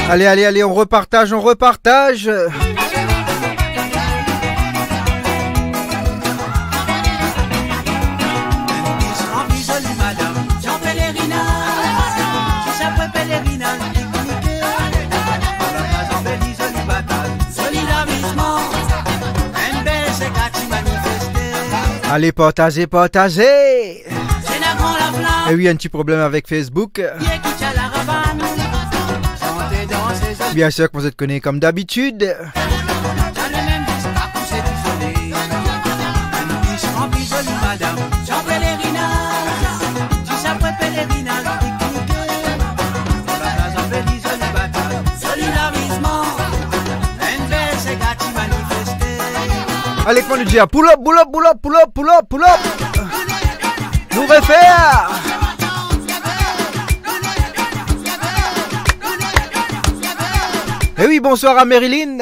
Allez, allez, allez, on repartage, on repartage. Allez, partagez, partagez. Et oui, un petit problème avec Facebook. Bien sûr que vous êtes connus comme d'habitude. Allez, qu'on nous dit pull up, pull up, pull up, pull up, pull up, pull up. Nous refaire. Eh oui, bonsoir à Marilyn.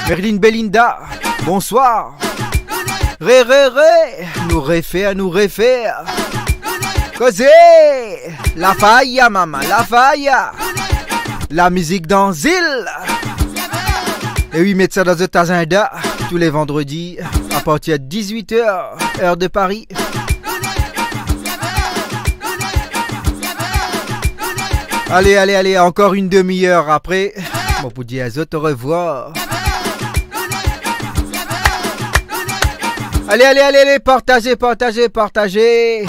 Marilyn Belinda. Bonsoir. Ré. Nous refaire, nous refaire. Causer. La faille, maman, la faille. La musique dans l'île. Et oui, mettez ça dans votre agenda tous les vendredis à partir de 18h, heure de Paris. Allez, allez, allez, encore une demi-heure après. Bon, pour dire à autres au revoir. Allez, allez, allez, allez, partagez, partagez, partagez.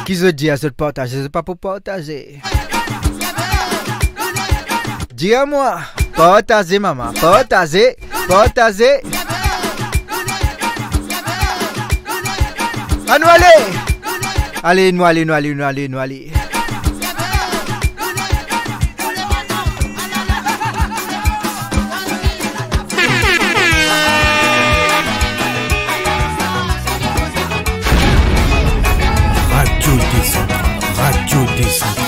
Qui se dit à ce partager, c'est pas pour partager. Dis à moi. Partagez, maman. Partagez. Partagez. À nous aller. Allez, nous aller, nous aller, nous aller, nous aller. Radio Descente. Radio Descente.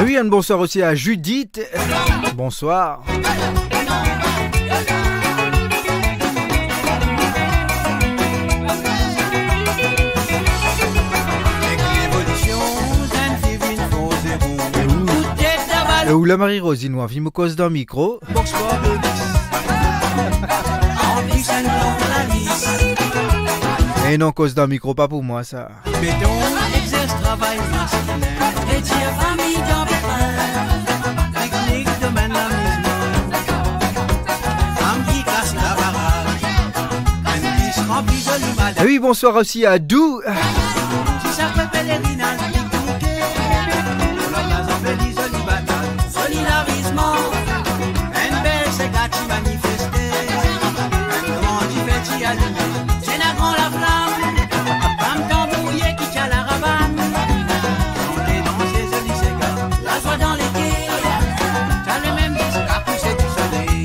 Oui, un bonsoir aussi à Judith. Bonsoir. Ou la Marie-Rose, nous avons mis cause d'un micro. Et non, cause d'un micro, pas pour moi, ça. Et oui, bonsoir aussi à Dou.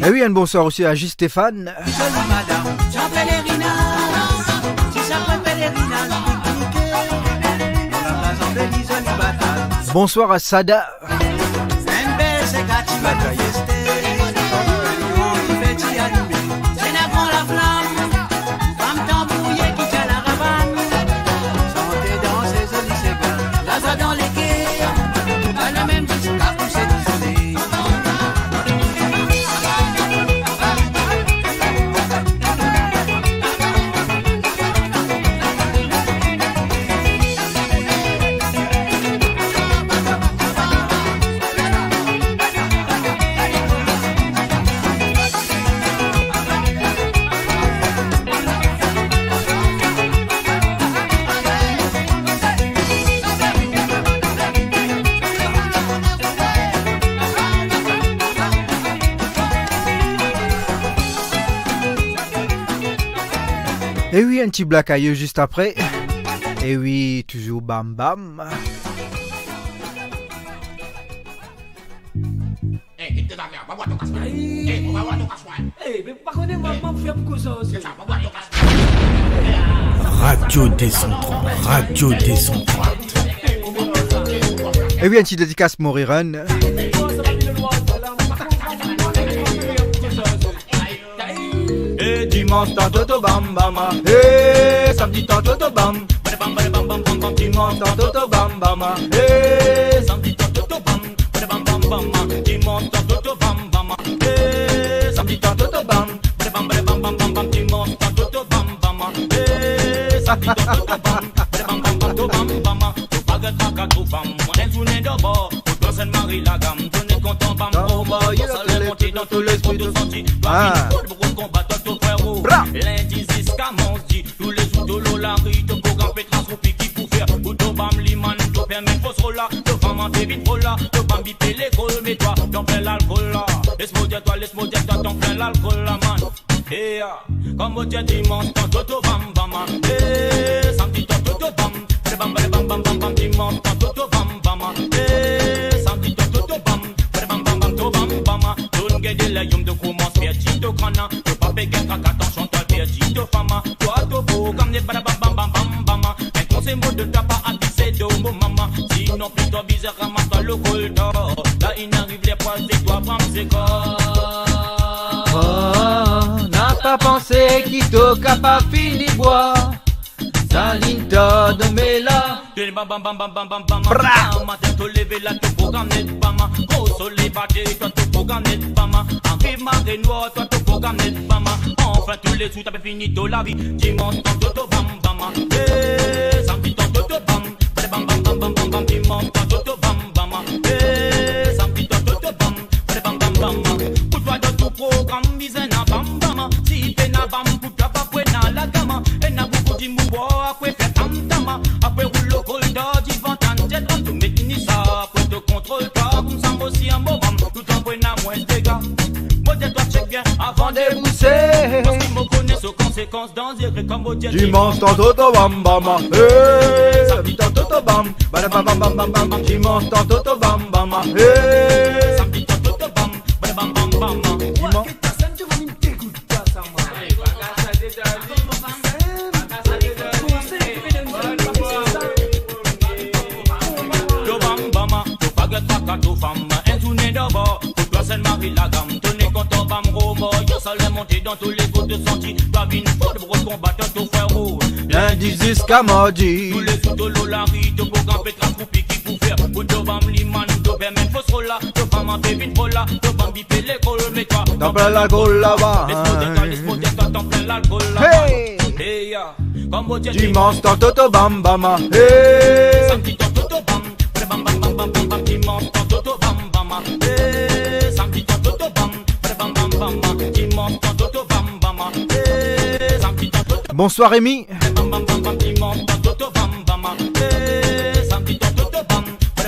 Et oui, un bonsoir aussi à J. Stéphane. Bonsoir à Sada. Et oui, un petit black aïeux juste après. Et oui, toujours bam bam. Radio Décentrale, Radio Décentrale. Et oui, un petit dédicace Moriran. Dimanche toto bam bam, eh samedi toto bam, bam bam bam bam bam, dimanche toto bam bam, eh samedi toto bam, bam bam bam bam, dimanche toto bam bam, eh samedi toto bam, bam bam bam bam bam, dimanche toto bam bam, eh samedi toto bam, bam bam bam bam bam, tu pagas paga tu bam, on tourne d'abord, pour toi c'est Marie la gamme, tu n'es content bam, oh boy, ça le monter dans tous les spots de sortie, pour combattre ton frère. Lundi jusqu'à mardi, tous les jours de l'olari, te programme pétrastropique qui pour faire tout bam liman, te permet fausse rola, te femme en vite rola, te bam biper l'école, mais toi, t'en fais l'alcool là. Laisse-moi dire toi, t'en fais l'alcool là, man. Eh ya, comme au dimanche, t'en toto bam bam, eh, samedi t'en toto bam, bam bam bam bam bam, dimanche t'en toto bam bam, eh, samedi t'en toto bam, bam bam bam to bam bam, tout le gars de la yum de commence perdu de crâne, te pas péguer attention toi perdu de femme, toi to beau comme des bam bam bam bam bam, mais quand c'est mot de ta pas avisé de mon maman, sinon plutôt bizarre ramasse le col d'or, là il n'arrive les poils c'est toi prends ses corps. Oh, n'a pas pensé qu'il t'a capable fini boire. Saline de Mela. Bam bam bam bam bam bam bam. Matin te lever là te programme net bam. Au soleil batté toi te programme net bam. En vive marée noire toi te programme net bam. Enfin tous les jours t'as fini de la vie. Dimanche ton toto bam bam. Eh samedi ton toto bam. Bam bam bam bam bam bam. Dimanche ton toto bam bam. Eh samedi ton toto bam. Bam bam bam bam. Pour toi dans tout programme bizarre na bam bam. Si t'es na bam pour toi pas pour na la gamme. Et na beaucoup de moubo après fait tam tam. Après roule le col d'or divan tan jet tu mets ni ça pour te contrôle toi comme ça aussi un moment tout en prenant moins de dégâts. Moi toi check bien avant de Mousser. parce qu'ils me connaissent aux conséquences dangereuses comme au Dimanche ton toto bam bam. Eh samedi ton toto bam. Bam bam bam bam bam. Dimanche ton toto bam bam. Eh samedi ton toto bam. Bam bam bam bam. Dimanche. To femme, un tourné d'abord, pour toi c'est Marie la gamme, tenez content bam robo, yo ça l'est monté dans tous les côtes de sortie, toi vine faut de gros combattre ton frère roux. Lundi jusqu'à mardi. Tous les sous de l'olari, de programme pétrastropique qui pour faire, pour te bam liman, te permet fausse rola, te femme en fait vite rola, te bam biper l'école, mais toi, T'en plein l'alcool là-bas. laisse-moi dire toi, t'en plein l'alcool là-bas. Hey ya, comme au Dimanche ton toto bam bam. Eh samedi ton toto bam. Bam bam bam bam bam bam, dimanche ton toto bam bam, eh samedi ton toto bam, bam bam bam bam, dimanche ton toto bam bam, eh samedi ton toto. Bonsoir Rémi. Bam bam bam bam, dimanche ton toto bam bam, eh samedi ton toto bam,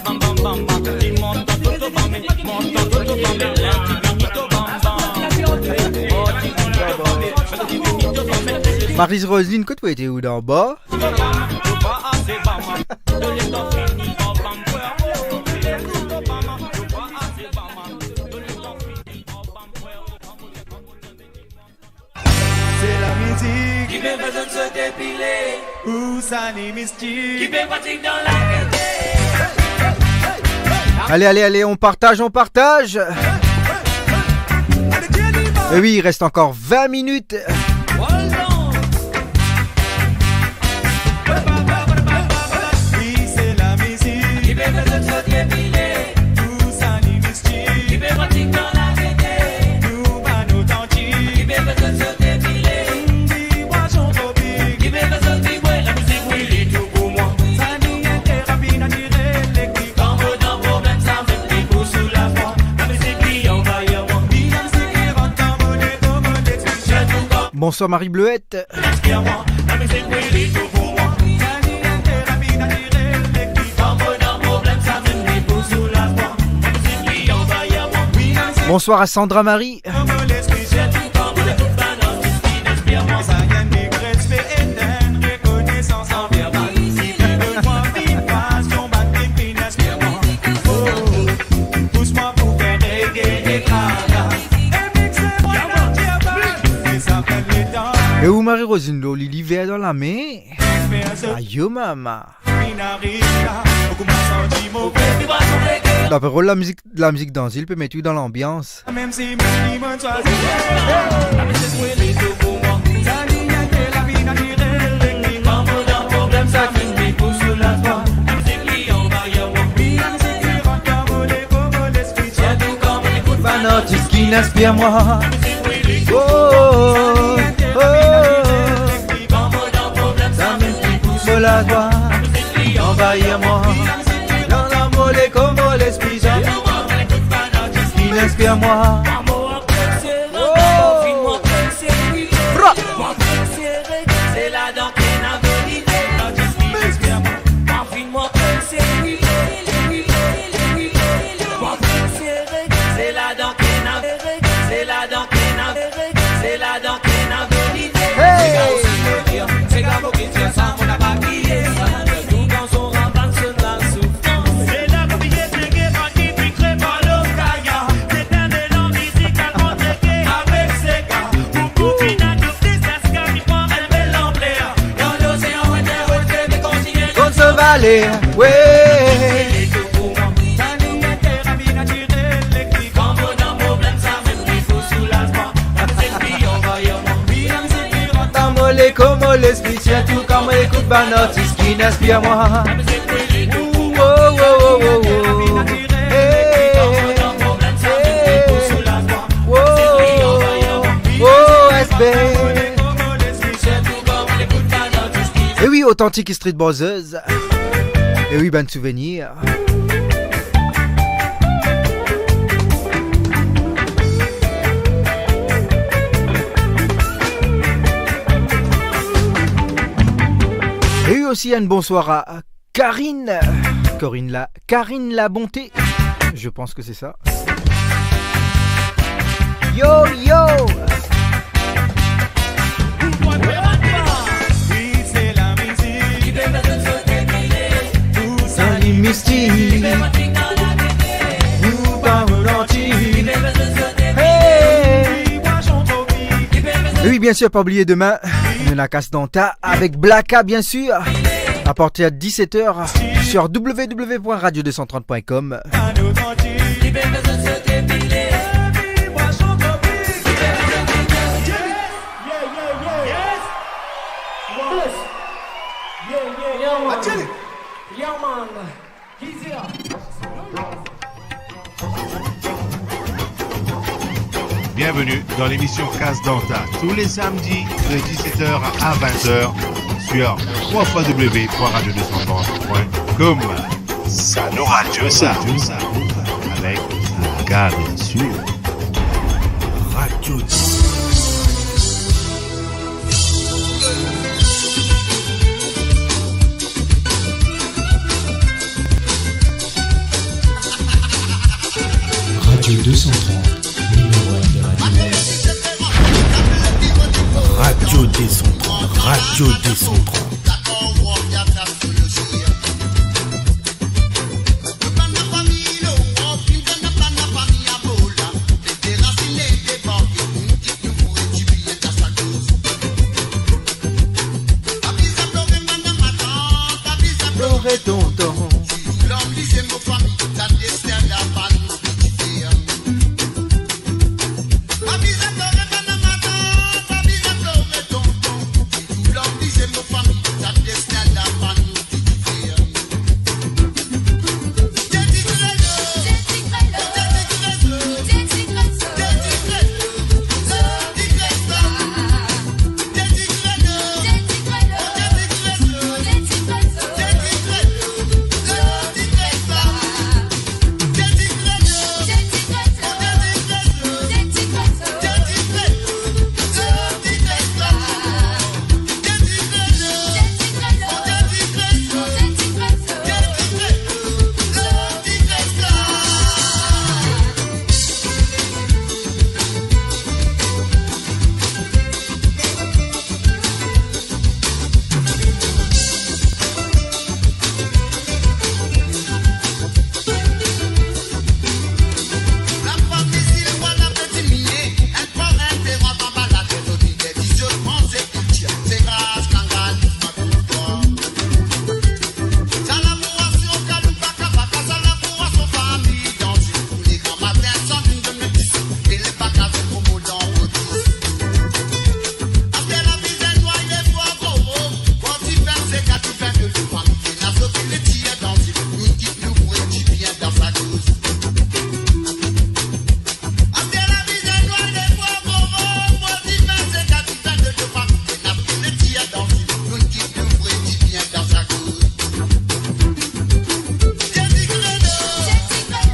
bam bam bam bam, dimanche ton toto bam, dimanche ton toto bam, lundi benito bam bam. Marise Roselyne, que tu étais où d'en bas? se dépiler. Où ça n'est mystique. Qui fait pratique dans la qualité. Allez, on partage. Et oui, il reste encore 20 minutes. Oui, c'est la musique. Qui fait se dépiler. Où ça n'est mystique. Qui fait pratique dans la qualité. Nous, pas nos tantis. Qui fait se dépiler. Dis, boisson tropique. Qui fait se dépiler. La musique, oui, il est tout pour moi. Ça n'y est thérapie naturelle. L'électrique. Quand vous dans problème, ça met les coups sous la foi. La musique, qui envahit moi. Bonsoir Marie Bleuette. Bonsoir à Sandra Marie. Et où Marie-Rosine l'hiver dans la main. Aïe maman. D'après la musique dans il peut mettre tout dans l'ambiance. Fanatique qui n'inspire moi. Oh, oh, oh, ça la joie, envahir moi. Dans l'amour, les combos, l'esprit, qui n'inspire moi. C'est la dent qui n'a validé. Moi, c'est la dent qui n'a c'est la dent qui n'a c'est la dent qui n'a validé. C'est la dent qui tient ça, on n'a pas crié. Tout dans son rabat se la souffrance. C'est la bouillette qui est partie, puis crée par l'Okaya. C'est un élan musical contre-équé avec ses gars. Pour finir tout this, la ska qui prend un bel emblème. Dans l'océan, on est retrait, mais continuez. Contre ce valet, ouais. Comme l'esprit, c'est tout comme écoute un artiste qui n'inspire moi. Oh, oh, oh, oh, oh. Hey, oh, SB. Et oui, authentique street buzzeuse. Et oui, ben souvenir. Et aussi un bonsoir à Karine. Karine la bonté. Je pense que c'est ça. Yo yo. Oui, c'est la musique qui fait tout ça les mystiques. Nous parlons l'antique. Et oui, bien sûr, pas oublier demain. On est la casse d'Anta avec Blacka, bien sûr. À partir de 17h sur www.radio230.com. Bienvenue dans l'émission Casse d'Anta, tous les samedis de 17h à 20h sur www.radio230.com. Ça nous radio ça avec la gare bien sûr. Radio Radio 230. Radio Décentrale, Radio Décentrale.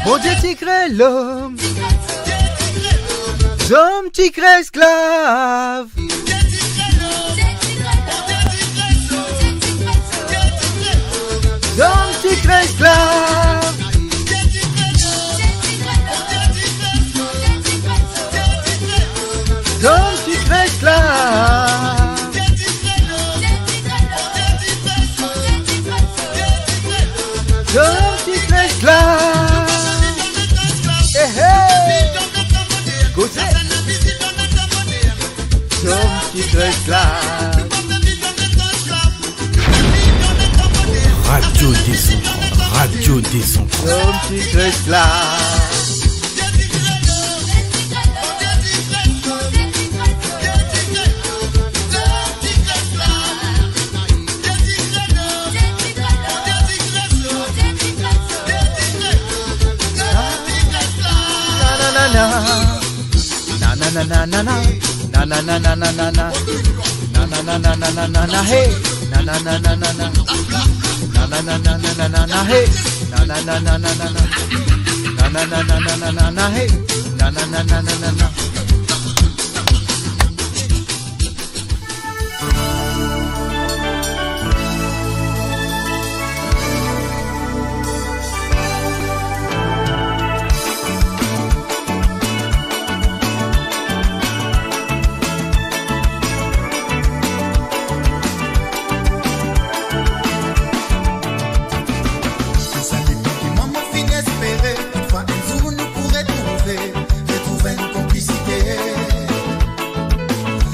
Bon Dieu t'y crée l'homme, l'homme t'y crée esclave. L'homme t'y crée esclave. L'homme t'y crée esclave. L'homme t'y crée esclave. Hey hey. Gossé. L'homme t'y crée esclave. Radio Décentrant, Radio Décentrant. L'homme t'y crée esclave. Na na na na na na na na na na na na na na na na na na na na hey na na na na na na na na na na na na na hey na na na na na na na na na na na na na hey na na na na na na.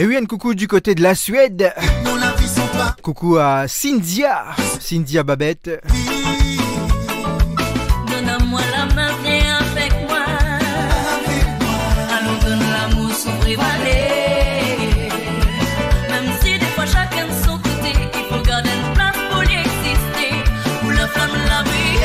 Et oui, un coucou du côté de la Suède. Coucou à Cynthia Babette. Donne-moi la main, viens avec moi. Allons, donne l'amour sans rivaler. Même si des fois chacun de son côté, il faut garder une place pour y exister. Pour la flamme, la vie.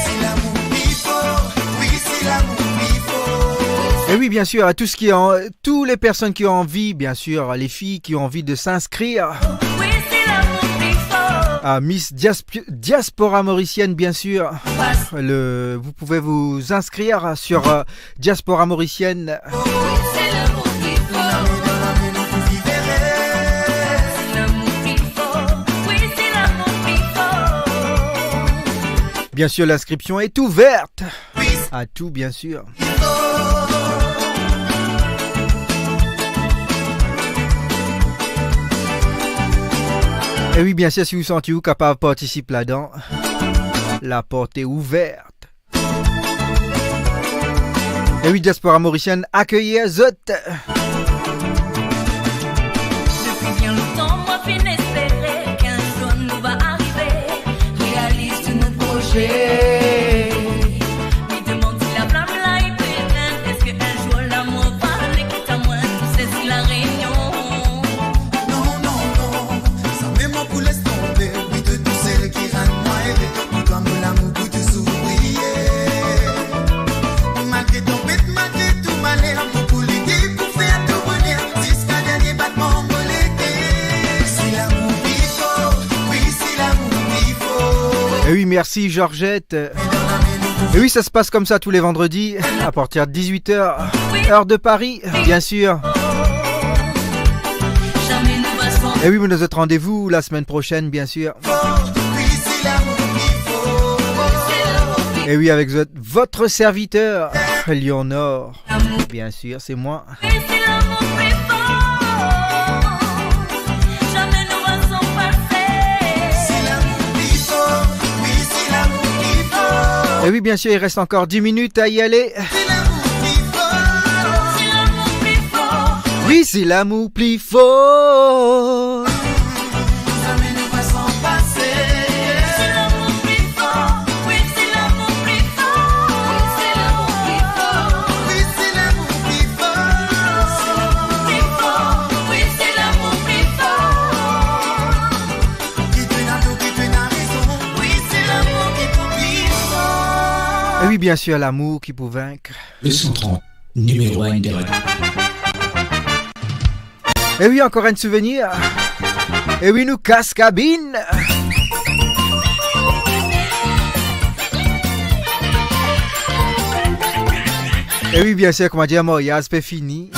C'est l'amour qu'il faut, oui, c'est l'amour qu'il faut. Et oui, bien sûr, à tous les personnes qui ont envie, bien sûr, les filles qui ont envie de s'inscrire. Oui, c'est l'amour qu'il faut. À Miss Diaspora Mauricienne, bien sûr. Vous pouvez vous inscrire sur Diaspora Mauricienne. C'est l'amour qu'il faut. C'est l'amour qu'il faut. Oui, c'est l'amour qu'il faut. Bien sûr, l'inscription est ouverte. À tout, bien sûr. Et oui, bien sûr, si vous sentez vous capable de participer là-dedans, la porte est ouverte. Et oui, Diaspora Mauricienne, accueillez Zot. Depuis bien longtemps, moi, fin espéré qu'un jour nous va arriver. Réalise tous nos projets. Me demande si la flamme là est éteinte. Est-ce qu'un jour l'amour va aller quitter à moi? Tu sais si la réunion. Et oui, merci Georgette. Et oui, ça se passe comme ça tous les vendredis, à partir de 18h, heure de Paris, bien sûr. Et oui, nous autres rendez-vous la semaine prochaine, bien sûr. Et oui, avec votre serviteur, Lion Nord. Bien sûr, c'est moi. Et oui, bien sûr, il reste encore 10 minutes à y aller. Oui, c'est l'amour plus fort. Et oui, bien sûr, l'amour qui peut vaincre. Le 130, numéro 1 des radios. Et oui, encore un souvenir. Et oui, nous casse cabine. Et oui, bien sûr, comment dire, Moria, c'est fini.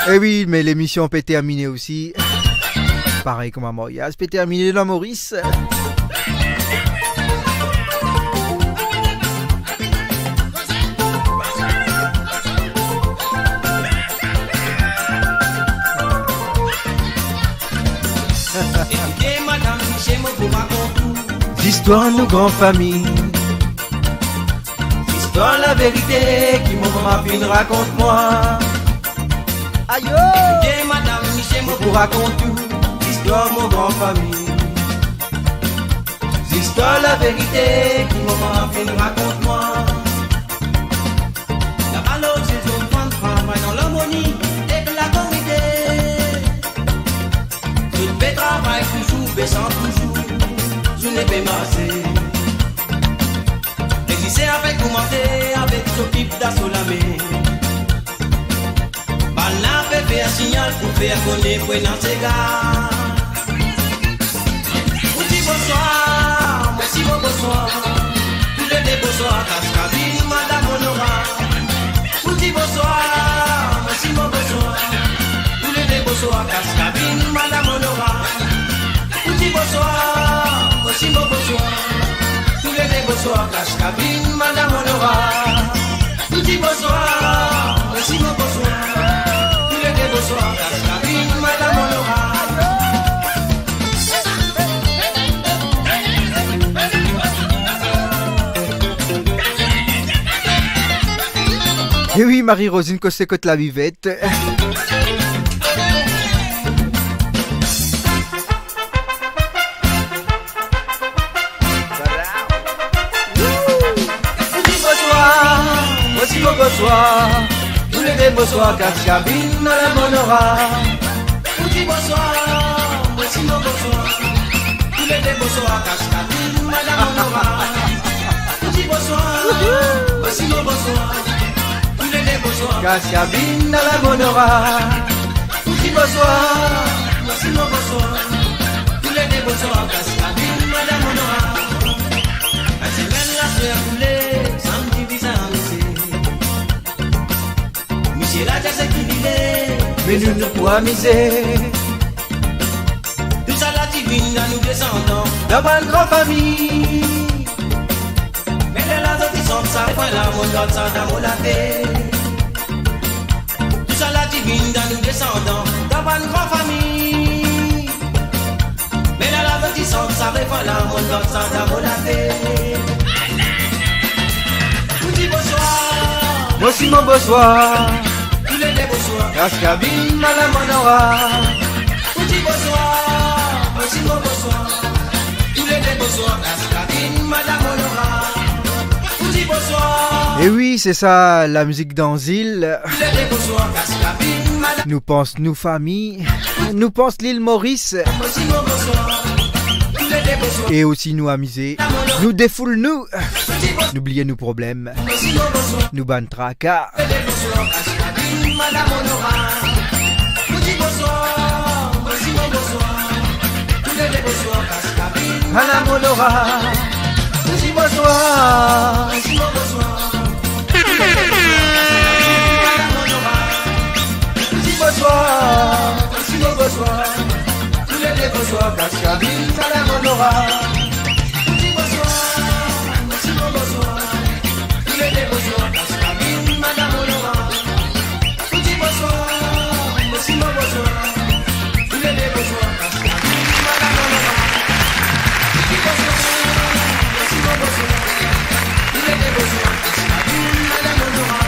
Et oui, mais l'émission peut terminer aussi. Pareil comme à Moria, peut terminer dans Maurice. Écoutez, madame, chez moi pour raconter L'histoire de nos grandes familles. l'histoire, la vérité, qui maman fin raconte-moi. Aïe! Écoutez, madame, chez moi pour raconter l'histoire, mon grand famille. L'histoire, la vérité, qui maman fin raconte-moi. La malheur, c'est une grande travail dans l'harmonie et de la corrigée. Tout fait travail toujours, baissant toujours, je n'ai pas massé. Résister avec commenter, avec s'occupe d'assolamé. Balna fait faire un signal pour faire connaître pour dans ses gars. Petit bonsoir, merci bon bonsoir. Tous les deux bonsoir, Cascabine, madame Honora. Petit bonsoir, merci bon bonsoir. Tous les deux bonsoir, Cascabine, madame Honora. Petit bonsoir, merci bon bonsoir. Tous les deux bonsoir, Cascabine, madame Honora. Petit bonsoir, merci bon bonsoir. Tous les deux bonsoir, Cascabine, madame Honora. Et oui, Marie-Rosine Cossécotte la vivette. Voici mon bonsoir, tous les deux bonsoir, Cascabine, madame Honora. Petit bonsoir, voici mon bonsoir, tous les deux bonsoir, Cascabine, madame Honora. Petit bonsoir, voici mon bonsoir, tous les deux bonsoir, Cascabine, madame Honora. Petit bonsoir, voici mon bonsoir, tous les deux bonsoir, Cascabine, madame Honora. La semaine la soeur coulée, samedi bizarre. Monsieur la jazz qui l'est, mais nous ne pouvons miser. Tout ça la divine à nous descendants, dans une grande famille. Mais les lazos qui sont ça, point la monde dans ça dans mon laté. Tout ça la divine à nous descendants, dans une grande famille. Mais les lazos qui sont ça, point la monde dans ça dans mon laté. Petit bonsoir, voici mon bonsoir. Tous les deux bonsoir, Cascabine, madame Honora. Petit bonsoir, voici mon bonsoir. Tous les deux bonsoir, Cascabine, madame Honora. Petit bonsoir. Et oui, c'est ça, la musique d'Anzil. Tous les deux bonsoir, Cascabine, madame. Nous pense nous famille, nous pense l'île Maurice. Voici mon bonsoir. Tous les deux bonsoir, Et aussi nous amuser, nous défoule nous. N'oubliez nos problèmes, voici mon bonsoir. nous ban tracas. Tous les deux bonsoir, Cascabine, madame Honora. Petit bonsoir, voici mon bonsoir. Tous les deux bonsoir, Cascabine, madame Honora. Petit bonsoir, voici mon bonsoir. Petit bonsoir, voici mon bonsoir. Tous les deux bonsoir, Cascabine, madame Honora. Petit bonsoir, voici mon bonsoir. Tous les deux bonsoir, Cascabine, madame Honora. Petit bonsoir, voici mon bonsoir. Tous les deux bonsoir, Cascabine, madame Honora. Petit bonsoir, voici mon bonsoir. Tous les deux bonsoir, Cascabine, madame Honora. Petit bonsoir, voici mon bonsoir. Tous les deux bonsoir, madame Honora.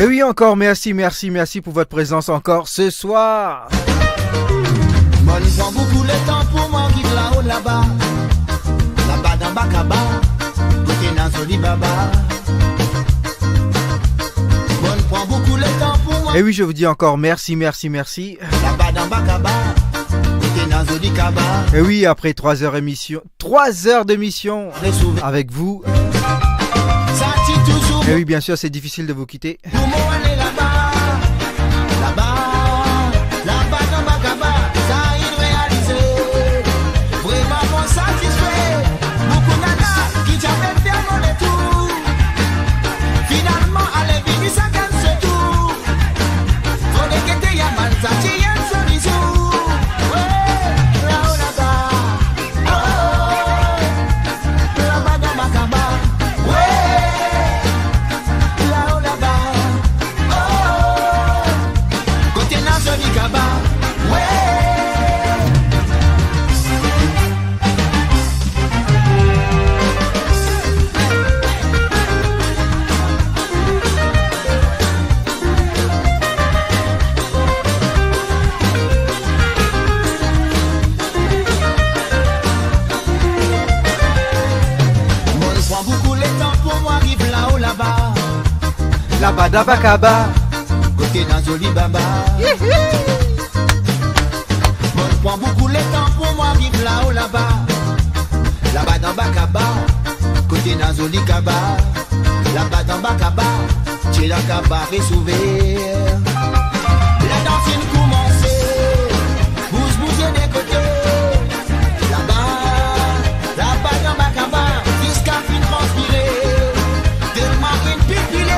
Et oui, encore merci pour votre présence encore ce soir. Moi, il prend beaucoup de temps pour moi qui Et oui, je vous dis encore merci. Et oui, après 3 heures d'émission avec vous. Et oui, bien sûr, c'est difficile de vous quitter. Dabakaba, côté d'un joli baba. Bon, prends beaucoup le temps pour moi vivre là-haut là-bas. Là-bas dans Bakaba, côté d'un joli kaba. Là-bas dans Bakaba, j'ai la cabaret s'ouvert. La danse vient commencer, bouger des côtés. Là-bas dans Bakaba, jusqu'à fin transpirer. Tellement une pipilée.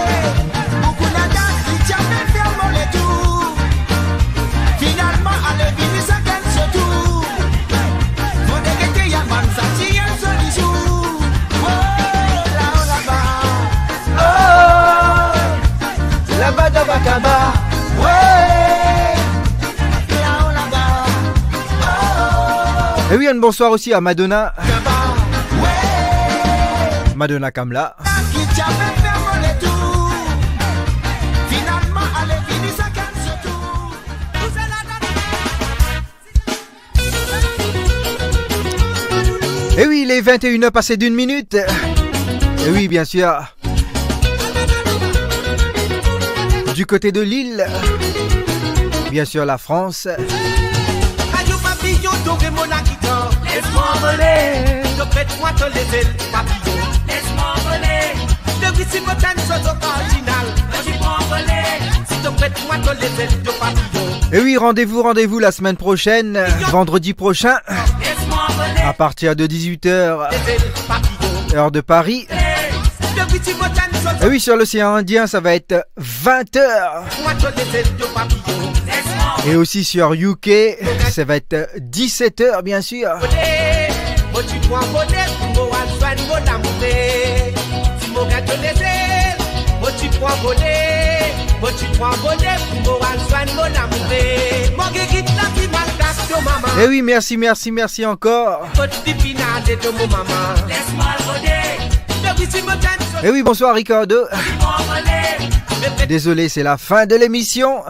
Finalement, allez, venez, ça gagne ce tour. Faut dégager, y'a man, ça tient un seul jour. Oh, là-haut, là-bas. Oh, là-bas, dans Bakaba. Ouais, là-haut, là-bas. Oh. Et oui, un bonsoir aussi à Madonna. Ouais. Madonna Kamla. Qui t'a fait faire les tours. Finalement, allez, venez, ça gagne ce tour. Et oui, il est 21h passé d'1 minute. Et oui, bien sûr. Du côté de Lille. Bien sûr, la France. Radio papillon, doré mon acquittant. Laisse-moi voler. Prête-moi ton les ailes, papillon. Laisse-moi voler. De Vici Motan, chose original. Laisse-moi voler. Si tu prête-moi ton les ailes de papillon. Et oui, rendez-vous la semaine prochaine, vendredi prochain. Laisse-moi voler. À partir de 18h, heure de Paris. Et oui, sur l'océan Indien, ça va être 20h. Et aussi sur UK, ça va être 17h, bien sûr. Et oui, merci encore. Et oui, bonsoir Ricardo. Désolé, c'est la fin de l'émission.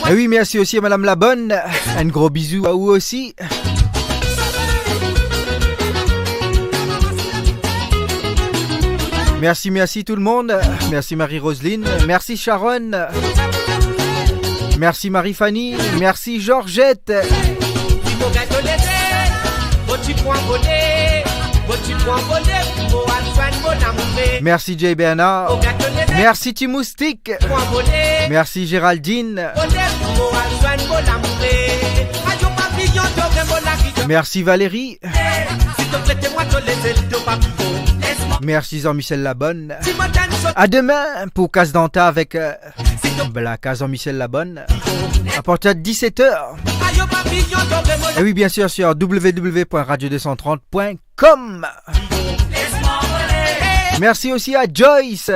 Et oui, merci aussi à Madame la Bonne. Un gros bisou à vous aussi. Merci tout le monde. Merci Marie-Roseline. Merci Sharon. Merci Marie-Fanny. Merci Georgette. Merci Jay Bernard. Merci Timoustique. Merci Géraldine. Merci Valérie. Merci Jean-Michel Labonne. À demain pour Casse Danta avec la Case Jean-Michel Labonne. À partir de 17h. Et oui, bien sûr, sur www.radio230.com. Merci aussi à Joyce.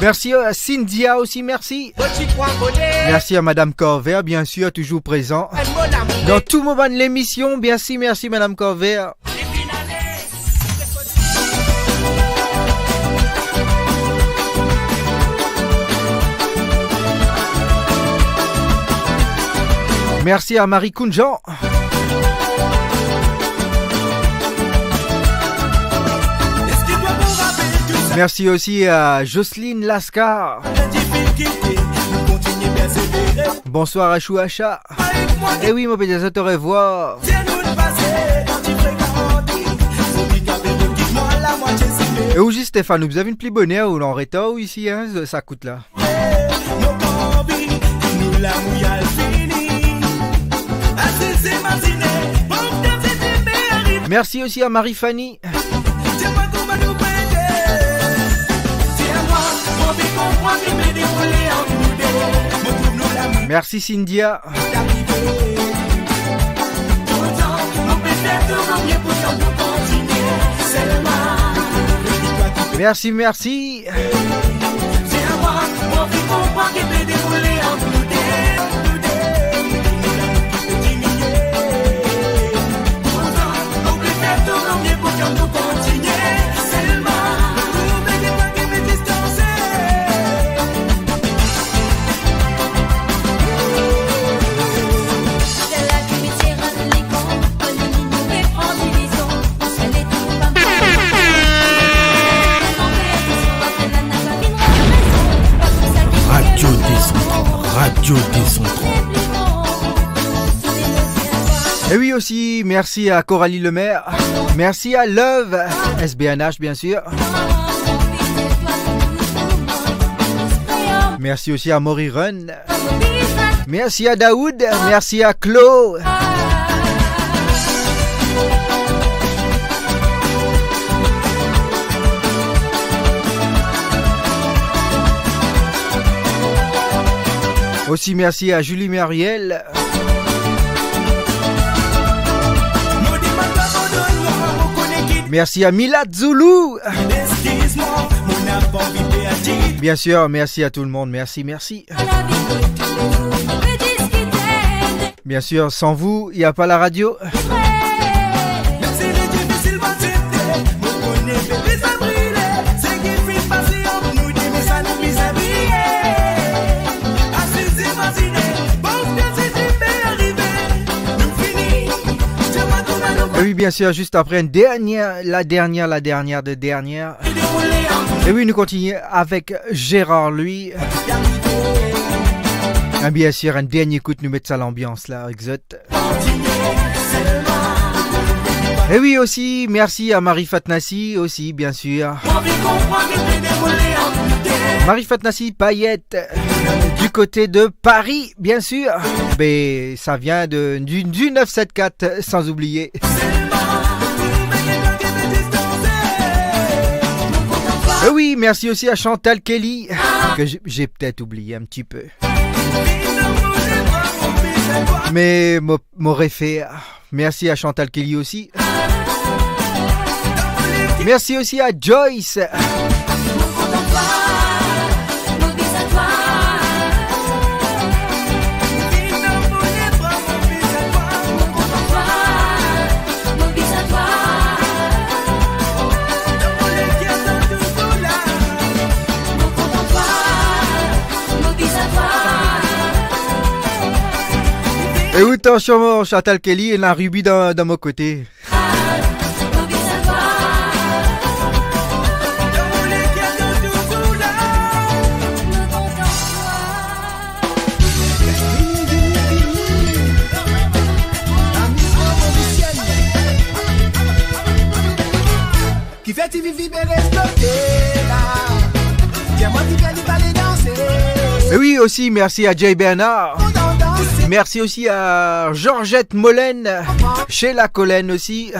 Merci à Cynthia aussi, merci. Merci à Madame Corvert, bien sûr, toujours présent dans tout moment de l'émission. Bien sûr, merci Madame Corvert. Merci à Marie Kounjan. Merci aussi à Jocelyne Lascar. Bonsoir à Chouacha. Eh oui, mon petit, je te revois. Et où juste Stéphane, vous avez une pli bonheur ou l'enreta ou ici, hein, ça coûte là. Merci aussi à Marie-Fanny. Merci Cynthia. Merci, merci. Radio Décentrant. Et oui aussi, merci à Coralie Lemaire. Merci à Love, SBNH bien sûr. Merci aussi à Maury Run. Merci à Daoud. Merci à Claude. Aussi merci à Julie Marielle. Merci à Milad Zulu. Bien sûr, merci à tout le monde. Merci, merci. Bien sûr, sans vous, il n'y a pas la radio. Et oui, bien sûr, juste après la dernière. Et oui, nous continuons avec Gérard, lui. Et bien sûr, un dernier coup de nous mettre ça à l'ambiance, là, exact. Et oui, aussi, merci à Marie Fatnassi, aussi, bien sûr. Marie Fatnassi Payette, du côté de Paris, bien sûr. Mais ça vient du 974, sans oublier. Et oui, merci aussi à Chantal Kelly, que j'ai peut-être oublié un petit peu. Mais m'aurait fait. Merci à Chantal Kelly aussi. Merci aussi à Joyce. Et oui, attention, Chantal Kelly, et la Ruby dans mon côté. Qui fait tu vivre et rester là. Tiens-moi qui vient aller danser. Et oui, aussi, merci à Jay Bernard. Merci aussi à Georgette Molène, chez la Colène aussi.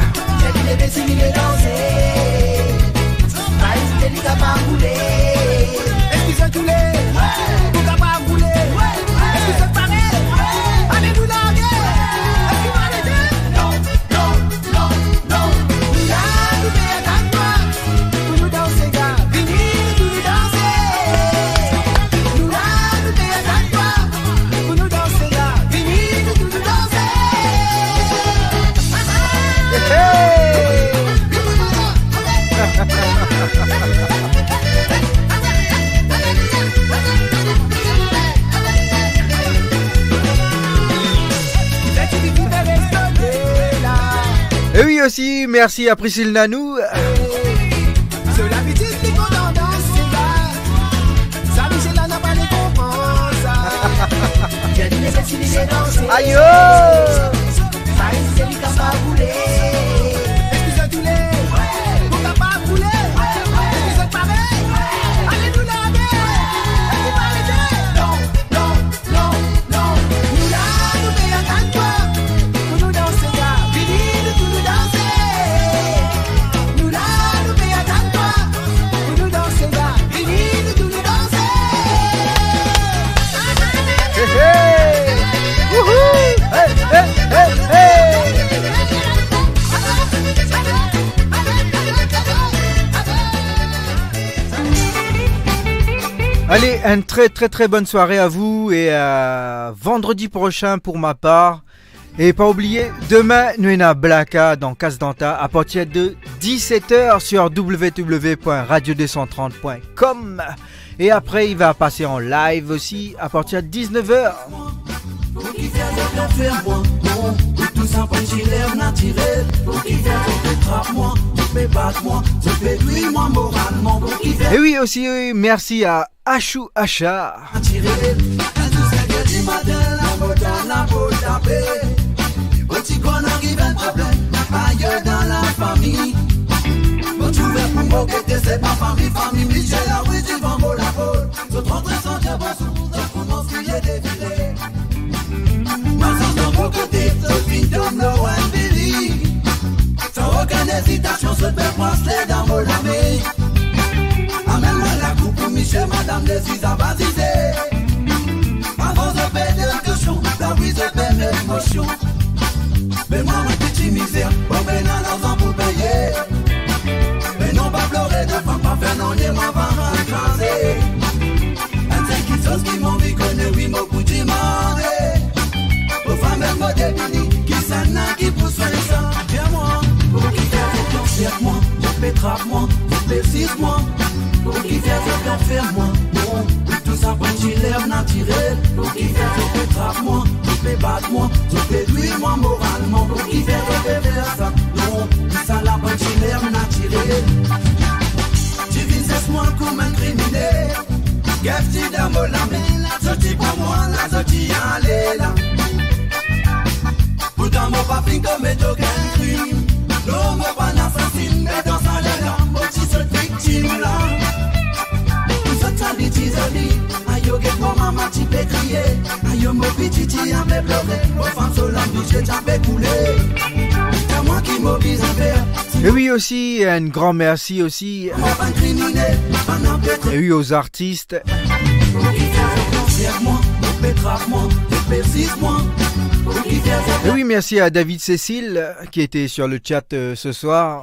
Et oui aussi, merci à Priscille Nanou. C'est l'habitude qui qu'on en danse, c'est là. Ça, Michel, là, n'a pas les comprendre, ça. J'ai dit, mais c'est fini, j'ai dansé. Aïe! Ça, c'est lui qui a pas voulu. Excusez tous les. Vous n'avez pas voulu. Vous êtes pareil. Allez, nous la guerre. Vous parlez non, non, non, non. Nous là, nous payons à toi. Pour nous danser, gars. Fini de tout nous danser. Nous là, nous payons à toi. Pour nous danser, gars. Fini de tout nous danser. Hey, hey! Wouhou! Hey, hey, hey, hey! Allez, une très très très bonne soirée à vous et vendredi prochain pour ma part. Et pas oublier, demain, nous avons Blaka dans Casse Danta à partir de 17h sur www.radio230.com. Et après, il va passer en live aussi à partir de 19h. Pour qui faire de faire moi, non. Pour tout ça, pour qu'il l'air naturel. Pour qui faire de trappe moi, tu fais battre moi, tu fais lui moi moralement. Pour qui faire. Et oui, aussi, merci à Achou Acha. Naturel. Un tout ça que du matin, la mode dans la peau tapée. Petit connard qui vient de problème, ailleurs dans la famille. Quand tu veux pour moquer, c'est pas famille, famille, Michel, la oui, tu vas me la peau. Tu rentres sans dire bonjour, tu commences à y défiler. Marchant dans vos côtés, ce film d'homme, le roi Billy. Sans aucune hésitation, ce père bracelet dans mon lamé. Amène-moi la coupe pour Michel, madame, les Isa vasisées. Avant de faire des cochons, la oui, je fais mes émotions. Mais moi, ma petite misère, bon, ben, dans un pour payer. Mais non, pas pleurer de femme, pas faire non, ni moi, va ranger. Un tel qui sauce qui m'en vit, connaît, oui, mon coup d'y demander. Aux femmes, elles me débinent, qui s'en a, qui pousse sur les seins. Viens-moi, pour qui faire des concerts, moi, je fais trappe, moi, je fais 6 mois. Pour qui faire des faire moi, bon, tout ça, pour qu'il l'air naturel. Pour qui faire des trappe, moi, je fais battre, moi, je fais lui, moi, moralement. Pour qui faire des ça, non, tout ça, la pour qu'il l'air naturel. Tu vis, cesse-moi comme un criminel. Gafti d'amour, la main, la sortie pour moi, la sortie, allez là. Pourtant, mon pas fin comme aucun crime. Non, mon pas n'assassine, mais dans sa l'air, mon petit seul victime là. Vous êtes amis, tes amis. Aïe, ok, mon maman, tu peux crier. Aïe, mon petit, tu as me pleurer. Mon femme, sur la vie, j'ai jamais coulé. C'est moi qui m'oblige à faire. Et oui aussi, un grand merci aussi. Et oui aux artistes. Et oui, merci à David Cécile qui était sur le chat ce soir.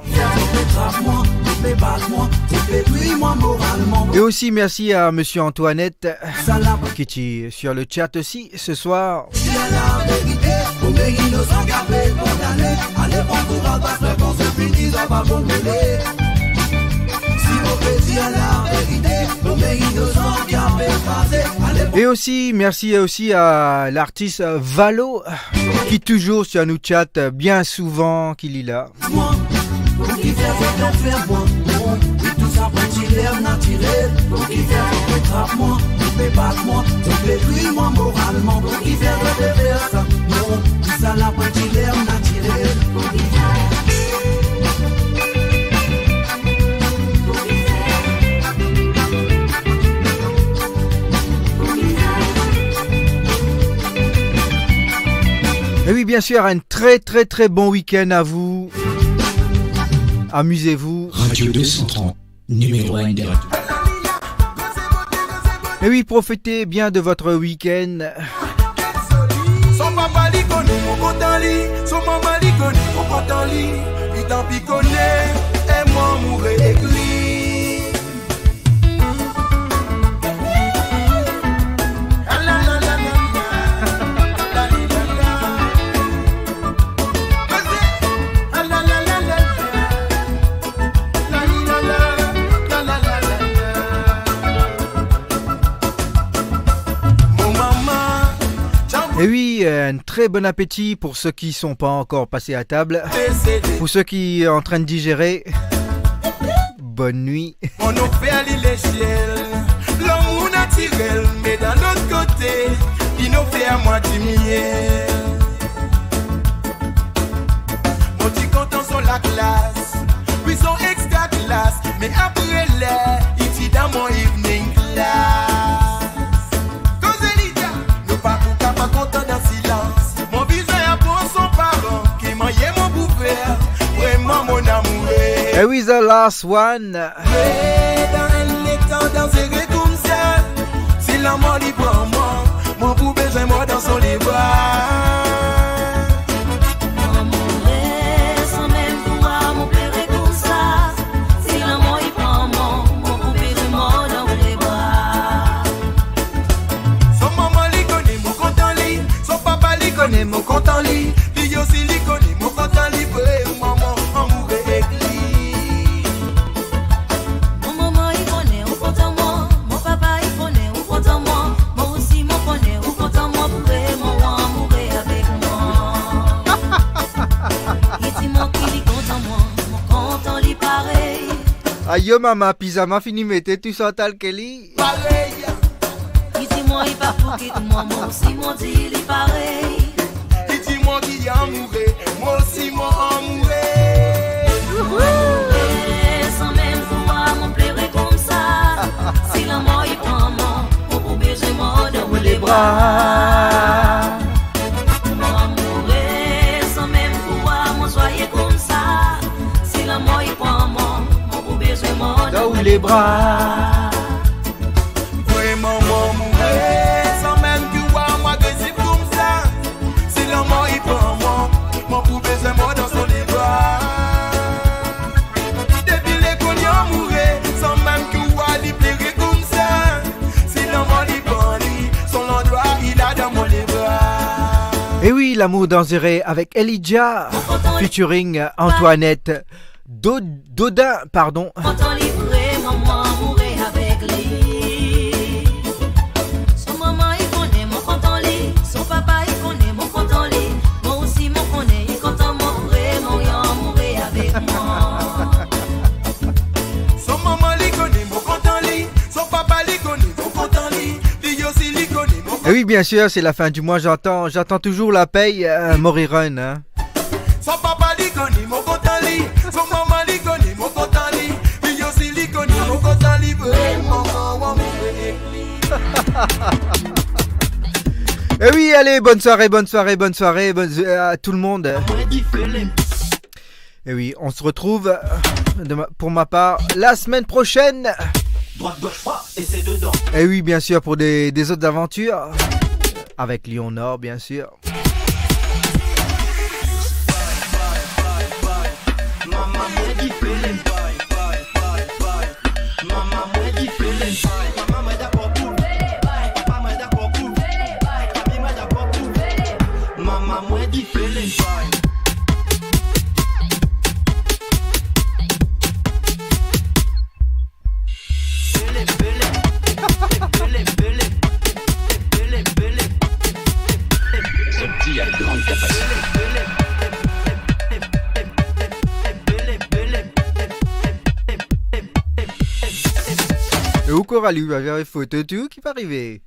Et aussi merci à Monsieur Antoinette qui était sur le chat aussi ce soir. Et aussi merci aussi à l'artiste Valo qui toujours sur nous chat bien souvent qu'il est là. Et oui, bien sûr, un très très très bon week-end à vous. Amusez-vous. Radio 230, numéro 1 des radios. Et oui, profitez bien de votre week-end. Son papa li connaît, mon content li. Son maman li connaît, mon content li. Et tant pis connaît, et moi mourir écrit. Et oui, un très bon appétit pour ceux qui sont pas encore passés à table. Pour ceux qui sont en train de digérer, bonne nuit. On nous fait aller l'échelle, l'amour naturel, mais d'un autre côté, il nous fait à moitié miel. Mon petit content sont la classe, puis sont extra classe, mais après l'air, il dit dans mon evening class. Cause Elita, nous pas pour qu'à pas content dans silence. Mon visage a pour son parent, qui mangeait mon bouffeur, vraiment mon amour. Et oui, the last one. Dans les temps danser comme ça, si la mort libre en moi, mon poupée j'ai moi dans son lit bras. Mon amoureux, sans même pouvoir mon père comme ça. Si l'amour il prend mon poupée j'ai moi dans les bras. Son maman li connaît mon compte en lit, son papa li connaît mon compte en lit, lui aussi li connaît mon compte en lit, maman amoureux éclit. Aïe maman, pizza fini mette tu sens tal Kelly. Pareil. Il dit moi il pas pour qui moi aussi mon dit il pareil. Il dit moi qui est amoureux, moi aussi moi amoureux. Sans même pouvoir mon pleurer comme ça. Si la mort il prend mon poupée j'ai mort dans les bras. Mon amoureux, sans même pouvoir mon soyez comme ça. Si la mort il prend mon poupée j'ai mort dans les bras. Vraiment mon amoureux, sans même que moi agressif comme ça. Si la mort il prend mon poupée j'ai mort dans son les bras. Depuis les cognes amoureux, sans même que moi il plairait comme ça. Si la mort il prend son endroit il a dans mon les bras. Et oui, l'amour dangereux avec Elijah, featuring Antoinette Dodin, pardon. Content livré, maman amoureux avec lui. Son maman il connaît mon content lit, son papa il connaît mon content lit. Moi aussi mon connaît, il content mon vrai, mon amoureux avec moi. Son maman li connaît mon content lit, son papa li connaît mon content lit, lui aussi li connaît mon content. Et oui, bien sûr, c'est la fin du mois, j'entends toujours la paye Morirun, hein. Son papa li connaît mon content lit, son maman li connaît mon content lit, lui aussi li connaît mon content lit, vraiment Et oui, allez, bonne soirée à tout le monde. Et oui, on se retrouve pour ma part la semaine prochaine. Droite, gauche, droite, et c'est dedans. Et oui, bien sûr, pour des autres aventures. Avec Lyon Nord, bien sûr. Ce petit a de grandes capacités. Et où Coralie va faire une photo tout qui va arriver.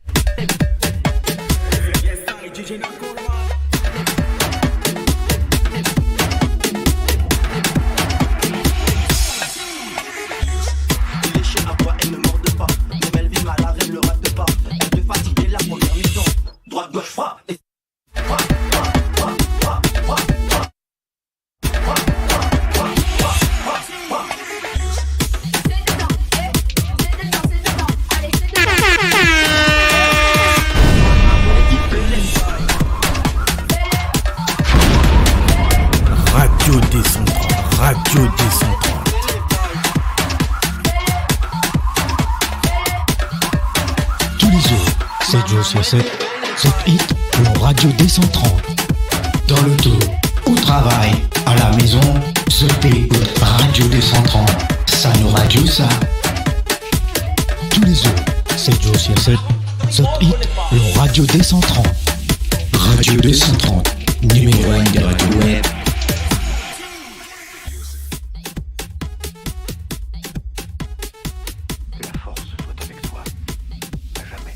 Il est chien à bois, elle ne morde pas. Mais elle vit mal, elle le rate pas. Elle te fatigue la première mission. Droite, gauche, frappe. Radio Décentrale. Tous les jours, 7 jours sur 7, cette hit pour Radio Décentrale. Dans l'auto, au travail, à la maison, ce écoute Radio Décentrale. Ça nous radio ça. Tous les jours, 7 jours sur 7, cette hit pour Radio Décentrale. Radio Radio 230, numéro 1 des radios web. Que la force soit avec toi, à jamais.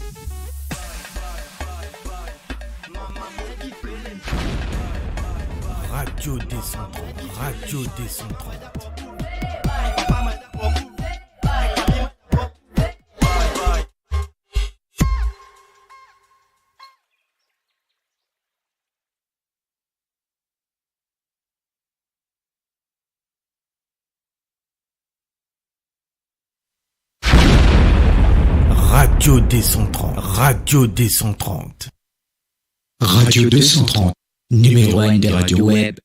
Radio Décentrante, Radio Décentrante. Radio Décentrante, Radio Décentrante. Radio 230, numéro 1 des radios web.